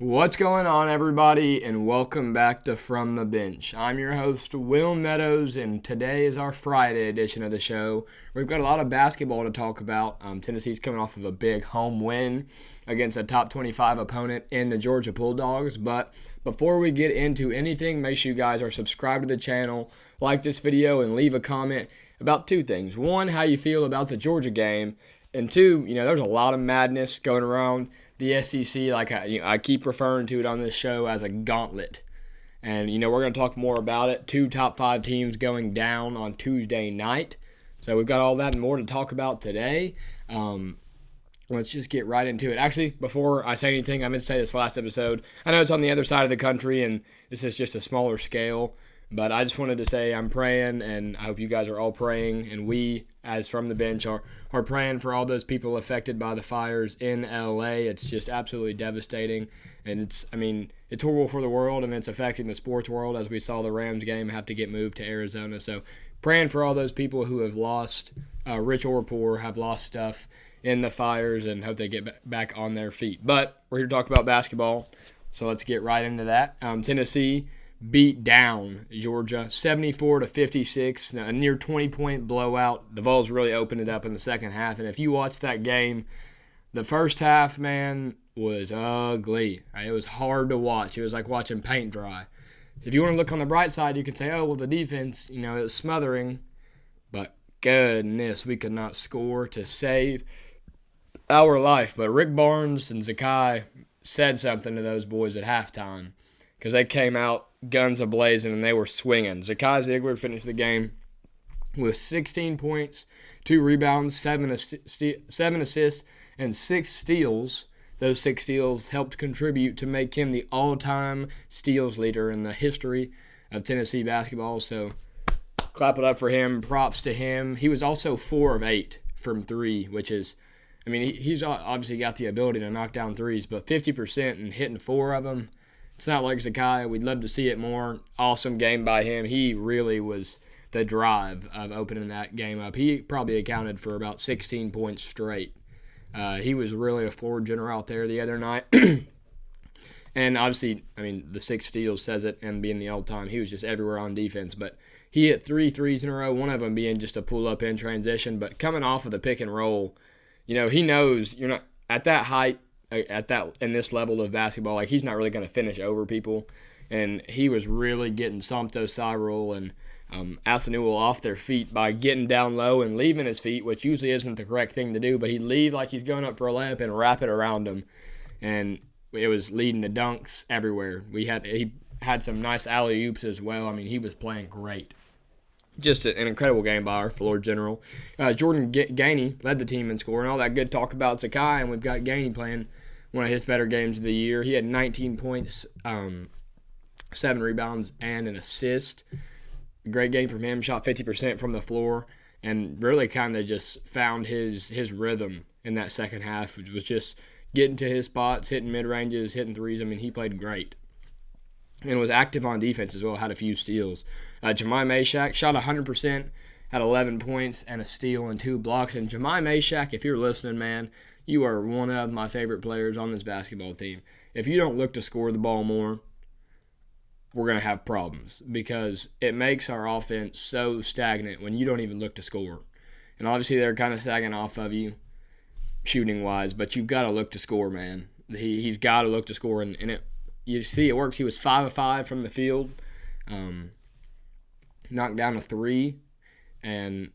What's going on, everybody, and welcome back to From the Bench. I'm your host, Will Meadows, and today is our Friday edition of the show. We've got a lot of basketball to talk about. Tennessee's coming off of a big home win against a top 25 opponent in the Georgia Bulldogs. But before we get into anything, make sure you guys are subscribed to the channel, like this video, and leave a comment about two things. One, how you feel about the Georgia game, and two, there's a lot of madness going around the SEC, like I keep referring to it on this show as a gauntlet. And, we're going to talk more about it. Two top 5 teams going down on Tuesday night. So we've got all that and more to talk about today. Let's just get right into it. Actually, before I say anything, I meant to say this last episode. I know it's on the other side of the country, and this is just a smaller scale. But I just wanted to say I'm praying, and I hope you guys are all praying, and we, as From the Bench, are praying for all those people affected by the fires in LA. It's just absolutely devastating, and it's horrible for the world, and it's affecting the sports world, as we saw the Rams game have to get moved to Arizona. So praying for all those people who have lost, rich or poor, have lost stuff in the fires, and hope they get back on their feet. But we're here to talk about basketball, so let's get right into that. Tennessee beat down Georgia 74-56, a near 20-point blowout. The Vols really opened it up in the second half, and if you watch that game, the first half, man, was ugly. It was hard to watch. It was like watching paint dry. If you want to look on the bright side, you can say, oh, well, the defense, it was smothering, but goodness, we could not score to save our life. But Rick Barnes and Zakai said something to those boys at halftime, because they came out guns a-blazing, and they were swinging. Zakai Ziegler finished the game with 16 points, 2 rebounds, 7 assists, and 6 steals. Those 6 steals helped contribute to make him the all-time steals leader in the history of Tennessee basketball. So clap it up for him. Props to him. He was also 4 of 8 from 3, which is, he's obviously got the ability to knock down threes, but 50% and hitting 4 of them, it's not like Zakai. We'd love to see it more. Awesome game by him. He really was the drive of opening that game up. He probably accounted for about 16 points straight. He was really a floor general out there the other night. And obviously, the 6 steals says it, and being the all-time, he was just everywhere on defense. But he hit 3 threes in a row, one of them being just a pull-up in transition. But coming off of the pick and roll, he knows you're not at that height, in this level of basketball, he's not really going to finish over people. And he was really getting Somto Cyril and Asanul off their feet by getting down low and leaving his feet, which usually isn't the correct thing to do, but he'd leave like he's going up for a layup and wrap it around him. And it was leading to dunks everywhere. He had some nice alley-oops as well. He was playing great. Just an incredible game by our floor general. Jordan Gainey led the team in scoring. All that good talk about Zakai, and we've got Gainey playing one of his better games of the year. He had 19 points, 7 rebounds, and an assist. Great game from him. Shot 50% from the floor, and really kind of just found his rhythm in that second half, which was just getting to his spots, hitting mid-ranges, hitting threes. He played great. And was active on defense as well, had a few steals. Jemai Mashack shot 100%, had 11 points and a steal and 2 blocks. And Jemai Mashack, if you're listening, man, you are one of my favorite players on this basketball team. If you don't look to score the ball more, we're going to have problems, because it makes our offense so stagnant when you don't even look to score. And obviously they're kind of sagging off of you shooting-wise, but you've got to look to score, man. He's got to look to score, and you see it works. He was 5 of 5 from the field, knocked down a 3, and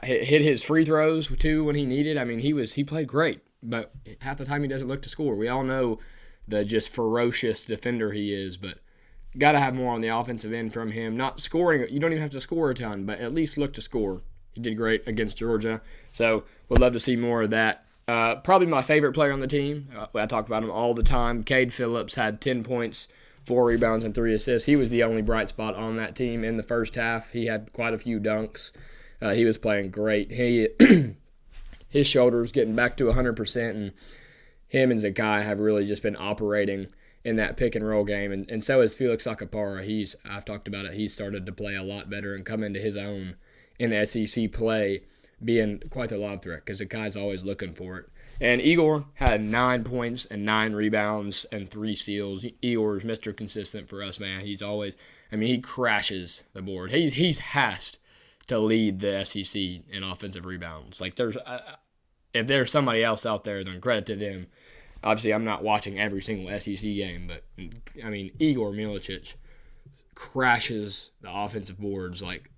hit his free throws too when he needed. He played great, but half the time he doesn't look to score. We all know the just ferocious defender he is, but got to have more on the offensive end from him. Not scoring, you don't even have to score a ton, but at least look to score. He did great against Georgia, so we'd love to see more of that. Probably my favorite player on the team. I talk about him all the time. Cade Phillips had 10 points, 4 rebounds, and 3 assists. He was the only bright spot on that team in the first half. He had quite a few dunks. He was playing great. His shoulders getting back to 100%, and him and Zakai have really just been operating in that pick and roll game, and so is Felix Akapara. I've talked about it. He's started to play a lot better and come into his own in SEC play, being quite the lob threat, because Zakai's always looking for it. And Igor had 9 points and 9 rebounds and 3 steals. Igor is Mr. Consistent for us, man. He's always, he crashes the board. He's has to lead the SEC in offensive rebounds. Like, if there's somebody else out there, then credit to them. Obviously, I'm not watching every single SEC game, but, Igor Milicic crashes the offensive boards like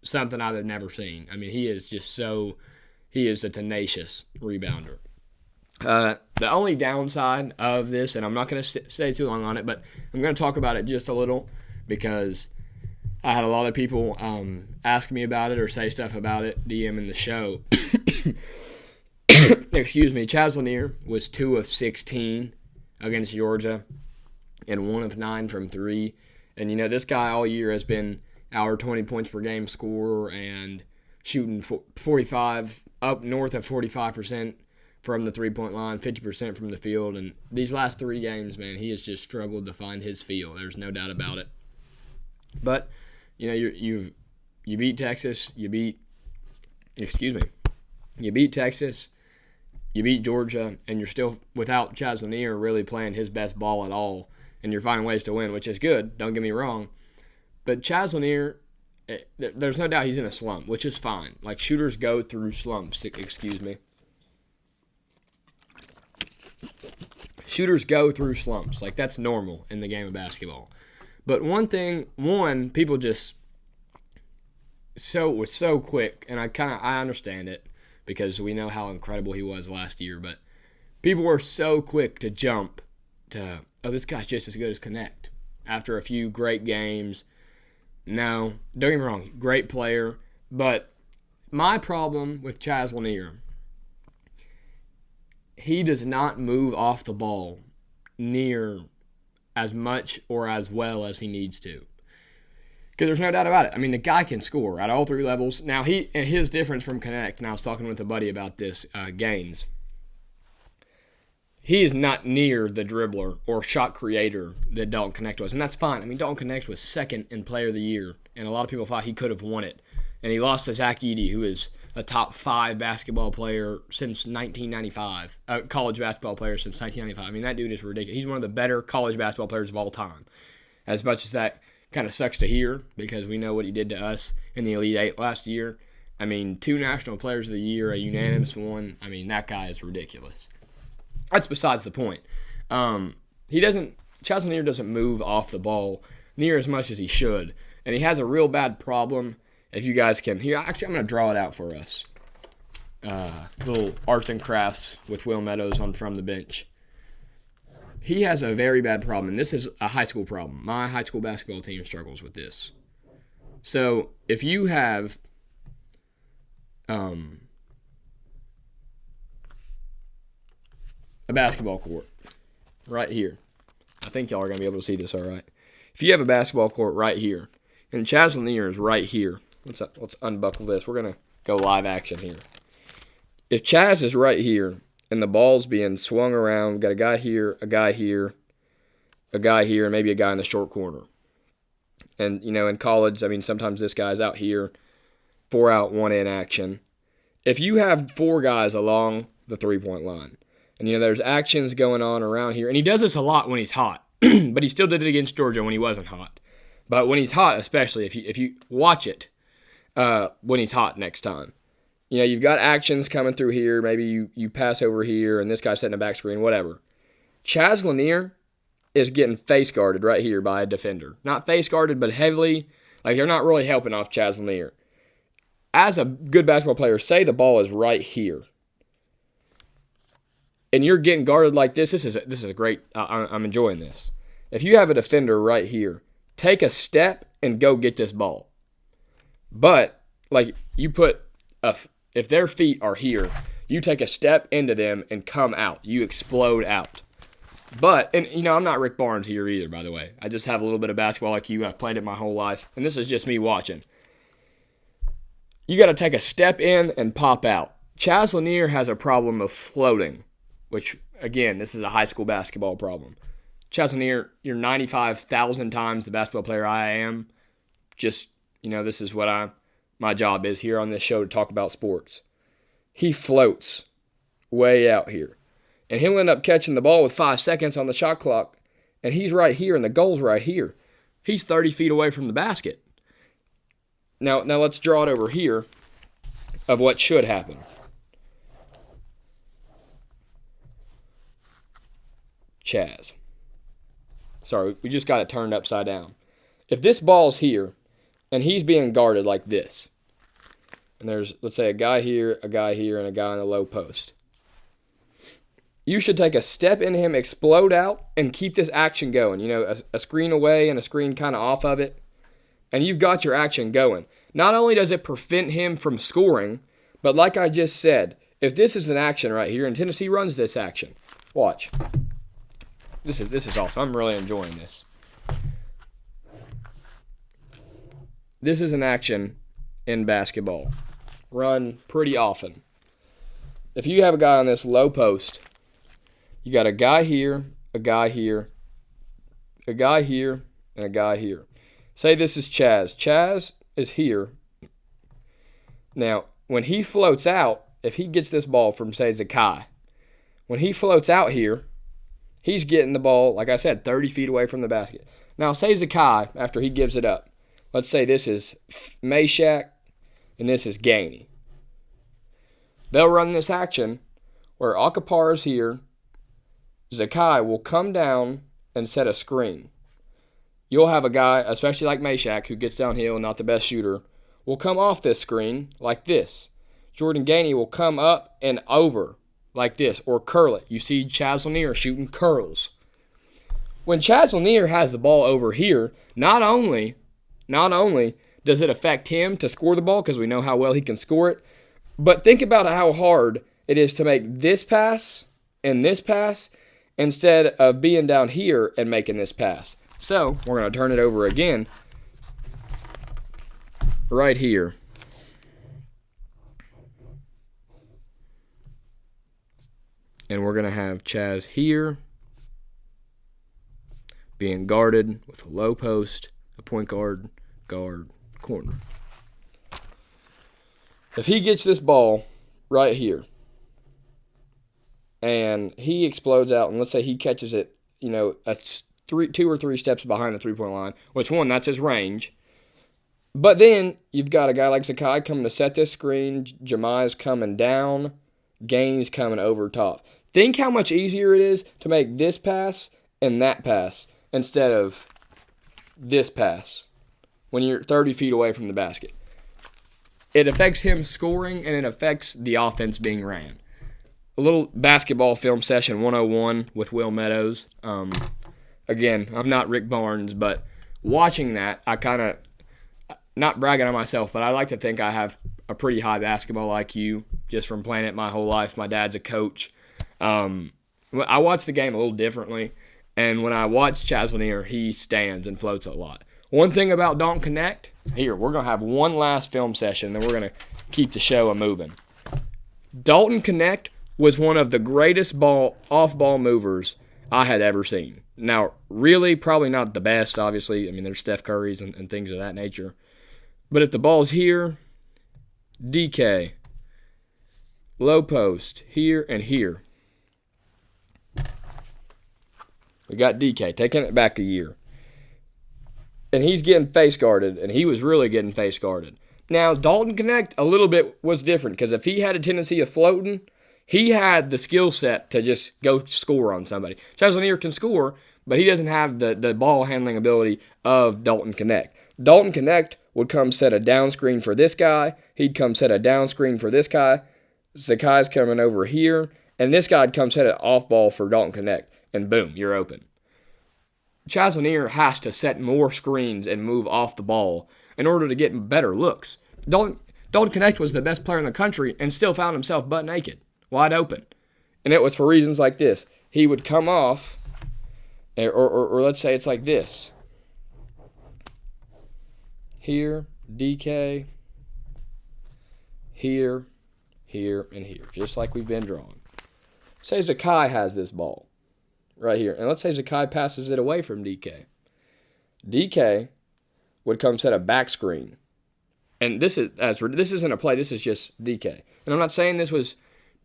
something I've never seen. He is just he is a tenacious rebounder. The only downside of this, and I'm not going to stay too long on it, but I'm going to talk about it just a little because I had a lot of people ask me about it or say stuff about it, DM in the show. Excuse me. Chaz Lanier was 2 of 16 against Georgia and 1 of 9 from 3. And, this guy all year has been our 20 points per game scorer and shooting 45, up north of 45% from the three-point line, 50% from the field. And these last 3 games, man, he has just struggled to find his feel. There's no doubt about it. But, you beat Texas, you beat Texas, you beat Georgia, and you're still, without Chaz Lanier really playing his best ball at all, and you're finding ways to win, which is good, don't get me wrong. But Chaz Lanier, there's no doubt he's in a slump, which is fine. Like, shooters go through slumps, Shooters go through slumps. Like, that's normal in the game of basketball. But people just was so quick, and I understand it because we know how incredible he was last year, but people were so quick to jump to, this guy's just as good as Connect after a few great games. No, don't get me wrong, great player, but my problem with Chaz Lanier, he does not move off the ball near as much or as well as he needs to. Because there's no doubt about it. The guy can score at all 3 levels. Now, his difference from Connect, and I was talking with a buddy about this, Gaines, he is not near the dribbler or shot creator that Dalton Connect was. And that's fine. Dalton Connect was second in Player of the Year, and a lot of people thought he could have won it. And he lost to Zach Edey, who is a top 5 basketball player since 1995, college basketball player since 1995. That dude is ridiculous. He's one of the better college basketball players of all time. As much as that kind of sucks to hear because we know what he did to us in the Elite Eight last year. 2 National Players of the Year, a unanimous one. That guy is ridiculous. That's besides the point. Chaz Lanier doesn't move off the ball near as much as he should. And he has a real bad problem. If you guys can, here, actually, I'm going to draw it out for us. Little arts and crafts with Will Meadows on From the Bench. He has a very bad problem, and this is a high school problem. My high school basketball team struggles with this. So if you have a basketball court right here, I think y'all are going to be able to see this all right. If you have a basketball court right here, and Chaz Lanier is right here, let's unbuckle this. We're going to go live action here. If Chaz is right here, and the ball's being swung around, we've got a guy here, a guy here, a guy here, and maybe a guy in the short corner. And, in college, sometimes this guy's out here, 4 out, 1 in action. If you have 4 guys along the three-point line, and, there's actions going on around here, and he does this a lot when he's hot, but he still did it against Georgia when he wasn't hot. But when he's hot, especially, if you watch it when he's hot next time, you've got actions coming through here. Maybe you pass over here, and this guy's setting a back screen, whatever. Chaz Lanier is getting face guarded right here by a defender. Not face guarded, but heavily. Like, they're not really helping off Chaz Lanier. As a good basketball player, say the ball is right here, and you're getting guarded like this. This is a great. I'm enjoying this. If you have a defender right here, take a step and go get this ball. But if their feet are here, you take a step into them and come out. You explode out. But, I'm not Rick Barnes here either, by the way. I just have a little bit of basketball IQ. I've played it my whole life, and this is just me watching. You got to take a step in and pop out. Chaz Lanier has a problem of floating, which, again, this is a high school basketball problem. Chaz Lanier, you're 95,000 times the basketball player I am. Just, this is what my job is here on this show to talk about sports. He floats way out here. And he'll end up catching the ball with 5 seconds on the shot clock, and he's right here, and the goal's right here. He's 30 feet away from the basket. Now let's draw it over here of what should happen. Chaz. Sorry, we just got it turned upside down. If this ball's here, and he's being guarded like this, and there's, let's say, a guy here, and a guy in the low post, you should take a step into him, explode out, and keep this action going. You know, a screen away and a screen kind of off of it, and you've got your action going. Not only does it prevent him from scoring, but like I just said, if this is an action right here, and Tennessee runs this action, watch. This is awesome. I'm really enjoying this. This is an action in basketball, run pretty often. If you have a guy on this low post, you got a guy here, a guy here, a guy here, and a guy here. Say this is Chaz. Chaz is here. Now, when he floats out, if he gets this ball from, say, Zakai, when he floats out here, he's getting the ball, like I said, 30 feet away from the basket. Now, say Zakai, after he gives it up, let's say this is Meshack and this is Gainey. They'll run this action where Akapar is here. Zakai will come down and set a screen. You'll have a guy, especially like Meshack, who gets downhill, not the best shooter, will come off this screen like this. Jordan Gainey will come up and over like this, or curl it. You see Chaz Lanier shooting curls. When Chaz Lanier has the ball over here, not only does it affect him to score the ball, because we know how well he can score it, but think about how hard it is to make this pass and this pass instead of being down here and making this pass. So we're going to turn it over again right here. And we're going to have Chaz here being guarded with a low post, a point guard, corner. If he gets this ball right here and he explodes out, and let's say he catches it, you know, 2 or 3 steps behind the three-point line, which one, that's his range. But then you've got a guy like Zakai coming to set this screen, Jemiah's coming down, Gainey's coming over top. Think how much easier it is to make this pass and that pass instead of this pass when you're 30 feet away from the basket. It affects him scoring, and it affects the offense being ran. A little basketball film session 101 with Will Meadows. Again, I'm not Rick Barnes, but watching that, I kind of, not bragging on myself, but I like to think I have a pretty high basketball IQ just from playing it my whole life. My dad's a coach. I watch the game a little differently, and when I watch Chaz Lanier, he stands and floats a lot. One thing about Don't Connect, here, we're going to have one last film session, then we're going to keep the show a-moving. Dalton Connect was one of the greatest off-ball movers I had ever seen. Now, really, probably not the best, obviously. I mean, there's Steph Curry's and things of that nature. But if the ball's here, DK, low post, here and here. We got DK, taking it back a year. And he's getting face guarded, and he was really getting face guarded. Now, Dalton Connect a little bit was different, because if he had a tendency of floating, he had the skill set to just go score on somebody. Chaz Lanier can score, but he doesn't have the ball handling ability of Dalton Connect. Dalton Connect would come set a down screen for this guy. He'd come set a down screen for this guy. Zakai's coming over here, and this guy'd come set an off ball for Dalton Connect, and boom, you're open. Chaz Lanier has to set more screens and move off the ball in order to get better looks. Dalton Connect was the best player in the country and still found himself butt naked, wide open. And it was for reasons like this. He would come off, or let's say it's like this. Here, DK, here, and here, just like we've been drawing. Say Zakai has this ball right here, and let's say Zakai passes it away from DK. DK would come set a back screen, and this isn't a play. This is just DK. And I'm not saying this was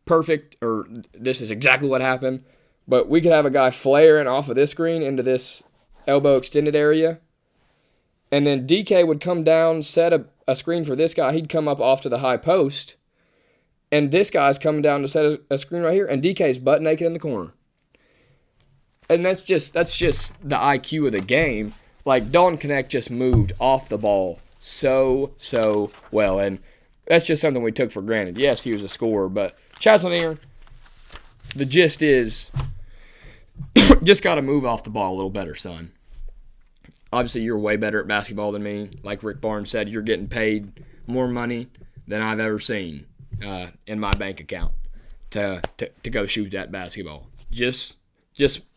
perfect, or this is exactly what happened, but we could have a guy flaring off of this screen into this elbow extended area, and then DK would come down, set a screen for this guy. He'd come up off to the high post, and this guy's coming down to set a screen right here, and DK's butt naked in the corner. And that's just the IQ of the game. Like, Dalton Knecht just moved off the ball so well, and that's just something we took for granted. Yes, he was a scorer, but Chaz Lanier, the gist is, just got to move off the ball a little better, son. Obviously, you're way better at basketball than me. Like Rick Barnes said, you're getting paid more money than I've ever seen in my bank account to go shoot that basketball. Just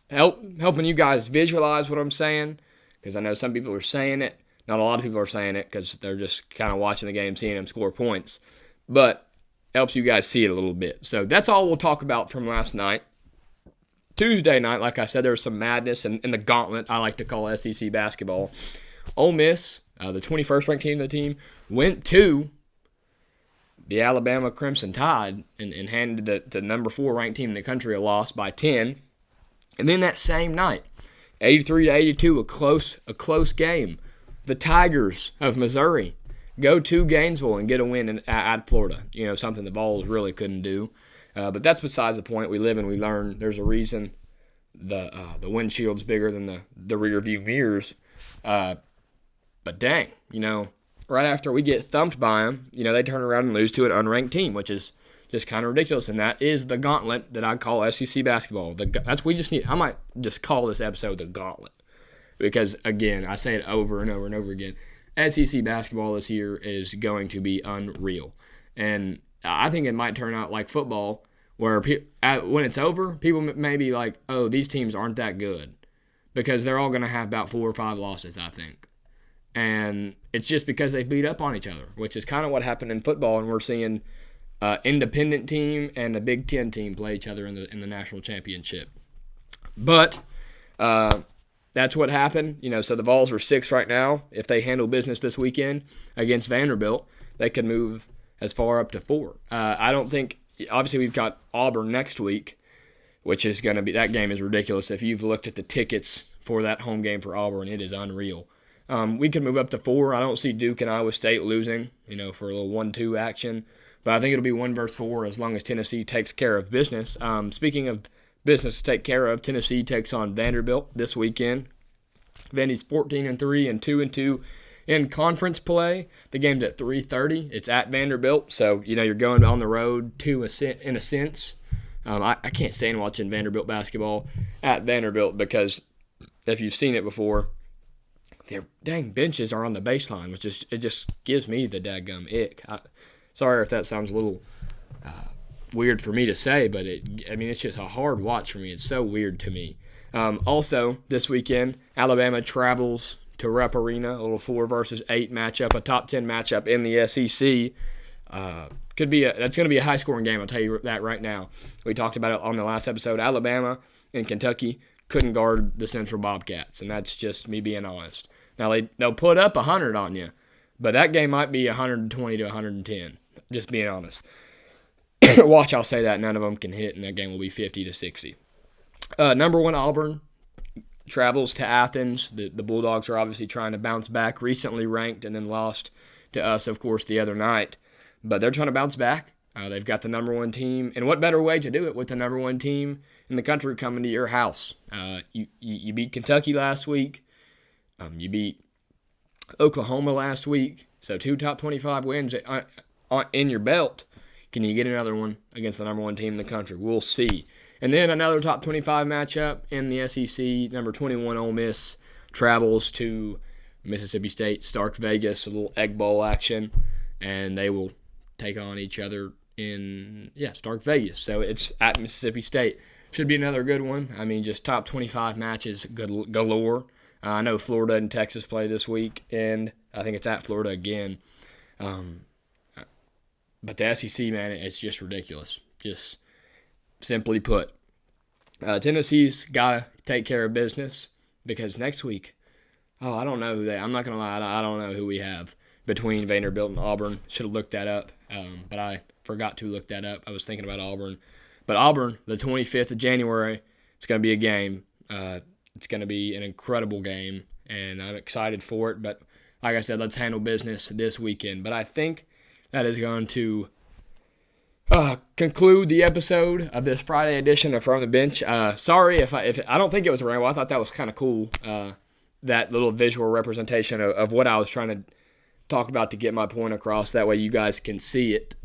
helping you guys visualize what I'm saying, because I know some people are saying it. Not a lot of people are saying it because they're just kind of watching the game, seeing him score points. But helps you guys see it a little bit. So that's all we'll talk about from last night. Tuesday night, like I said, there was some madness in the gauntlet I like to call SEC basketball. Ole Miss, the 21st ranked team of the team, went to the Alabama Crimson Tide and handed the number 4 ranked team in the country a loss by 10. And then that same night, 83-82, a close game. The Tigers of Missouri go to Gainesville and get a win at Florida. You know, something the Vols really couldn't do. But that's besides the point. We live and we learn. There's a reason the windshield's bigger than the rear view mirrors. But dang, you know, right after we get thumped by them, you know, they turn around and lose to an unranked team, which is just kind of ridiculous. And that is the gauntlet that I call SEC basketball. I might just call this episode the gauntlet. Because, again, I say it over and over and over again, SEC basketball this year is going to be unreal. And I think it might turn out like football, where when it's over, people may be like, oh, these teams aren't that good. Because they're all going to have about 4 or 5 losses, I think. And it's just because they beat up on each other, which is kind of what happened in football. And we're seeing independent team and a Big Ten team play each other in the national championship. But that's what happened. You know, so the Vols are 6 right now. If they handle business this weekend against Vanderbilt, they could move as far up to 4. I don't think – obviously we've got Auburn next week, which is going to be – that game is ridiculous. If you've looked at the tickets for that home game for Auburn, it is unreal. We could move up to 4. I don't see Duke and Iowa State losing, you know, for a little 1-2 action. But I think it'll be 1 versus 4 as long as Tennessee takes care of business. Speaking of business to take care of, Tennessee takes on Vanderbilt this weekend. Vandy's 14-3 and 2-2 in conference play. The game's at 3:30. It's at Vanderbilt, so you know you're going on the road in a sense. I can't stand watching Vanderbilt basketball at Vanderbilt because if you've seen it before, their dang benches are on the baseline, which is it just gives me the daggum ick. Sorry if that sounds a little weird for me to say, but it's just a hard watch for me. It's so weird to me. Also, this weekend, Alabama travels to Rupp Arena, a little 4 versus 8 matchup, a top 10 matchup in the SEC. That's going to be a high-scoring game, I'll tell you that right now. We talked about it on the last episode. Alabama and Kentucky couldn't guard the Central Bobcats, and that's just me being honest. Now, they'll put up 100 on you, but that game might be 120 to 110, just being honest. Watch, I'll say that none of them can hit, and that game will be 50 to 60. Number 1 Auburn travels to Athens. The Bulldogs are obviously trying to bounce back. Recently ranked and then lost to us, of course, the other night. But they're trying to bounce back. They've got the number 1 team. And what better way to do it with the number 1 team in the country coming to your house? You beat Kentucky last week. You beat Oklahoma last week. So 2 top 25 wins in your belt. Can you get another one against the number 1 team in the country? We'll see. And then another top 25 matchup in the SEC. Number 21 Ole Miss travels to Mississippi State, Stark Vegas, a little Egg Bowl action. And they will take on each other in, Stark Vegas. So it's at Mississippi State. Should be another good one. I mean, just top 25 matches galore. I know Florida and Texas play this week, and I think it's at Florida again. But the SEC, man, it's just ridiculous. Just simply put. Tennessee's got to take care of business because next week, I don't know I'm not going to lie, I don't know who we have. between Vanderbilt and Auburn. Should have looked that up, but I forgot to look that up. I was thinking about Auburn. But Auburn, the 25th of January, it's going to be a game. It's going to be an incredible game, and I'm excited for it. But like I said, let's handle business this weekend. But I think that is going to conclude the episode of this Friday edition of From the Bench. Sorry if I don't think it was a ramble. I thought that was kind of cool, that little visual representation of what I was trying to talk about to get my point across. That way you guys can see it.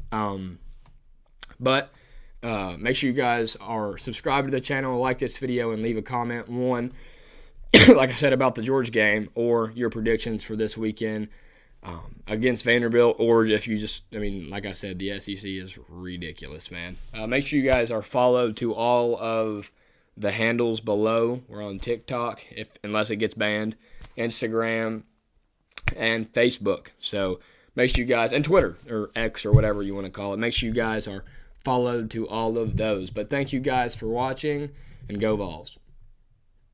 But make sure you guys are subscribed to the channel, like this video, and leave a comment. One, like I said, about the Georgia game or your predictions for this weekend against Vanderbilt, or if you just, like I said, the SEC is ridiculous, man. Make sure you guys are followed to all of the handles below. We're on TikTok, unless it gets banned, Instagram, and Facebook. So make sure you guys, and Twitter, or X, or whatever you want to call it, make sure you guys are followed to all of those. But thank you guys for watching, and go Vols.